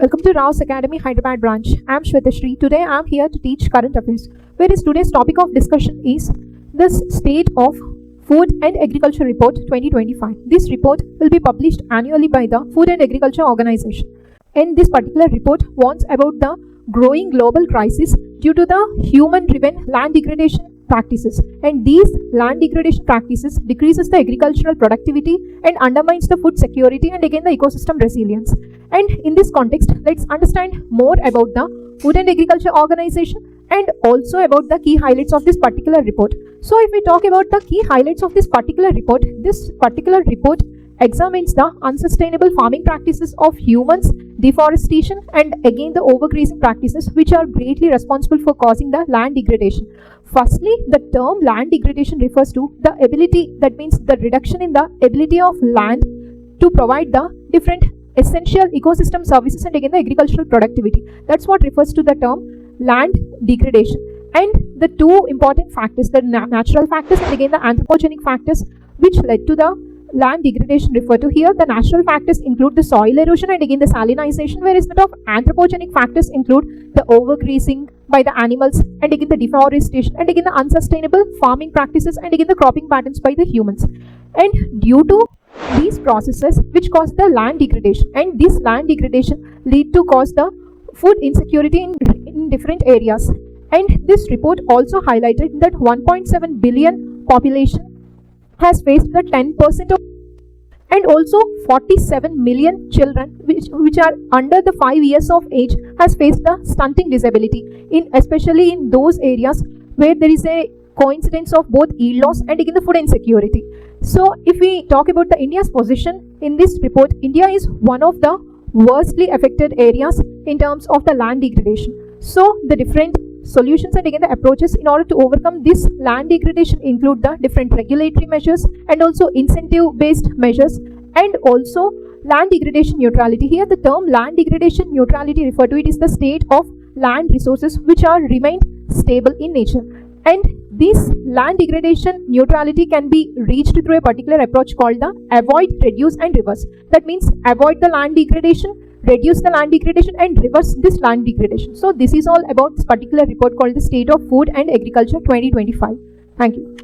Welcome to Rao's Academy Hyderabad branch. I am Shwetashri. Today I am here to teach current affairs. Whereas today's topic of discussion is the State of Food and Agriculture Report 2025. This report will be published annually by the Food and Agriculture Organization. And this particular report warns about the growing global crisis due to the human-driven land degradation practices, and these land degradation practices decreases the agricultural productivity and undermines the food security and again the ecosystem resilience. And in this context, let's understand more about the Food and Agriculture Organization and also about the key highlights of this particular report. So if we talk about the key highlights of this particular report examines the unsustainable farming practices of humans, deforestation, and again the overgrazing practices which are greatly responsible for causing the land degradation. Firstly, the term land degradation refers to the ability, that means the reduction in the ability of land to provide the different essential ecosystem services and again the agricultural productivity. That's what refers to the term land degradation. And the two important factors, the natural factors and again the anthropogenic factors which led to the land degradation referred to here. The natural factors include the soil erosion and again the salinization, whereas the anthropogenic factors include the overgrazing by the animals and again the deforestation and again the unsustainable farming practices and again the cropping patterns by the humans. And due to these processes which cause the land degradation, and this land degradation lead to cause the food insecurity in different areas. And this report also highlighted that 1.7 billion population has faced the 10% of, and also 47 million children which are under the 5 years of age has faced the stunting disability, especially in those areas where there is a coincidence of both yield loss and again the food insecurity. So if we talk about the India's position in this report, India is one of the worstly affected areas in terms of the land degradation. So the different solutions and again the approaches in order to overcome this land degradation include the different regulatory measures and also incentive based measures and also land degradation neutrality. Here the term land degradation neutrality referred to it is the state of land resources which are remained stable in nature, and this land degradation neutrality can be reached through a particular approach called the avoid, reduce and reverse. That means avoid the land degradation, reduce the land degradation and reverse this land degradation. So this is all about this particular report called the State of Food and Agriculture 2025. Thank you.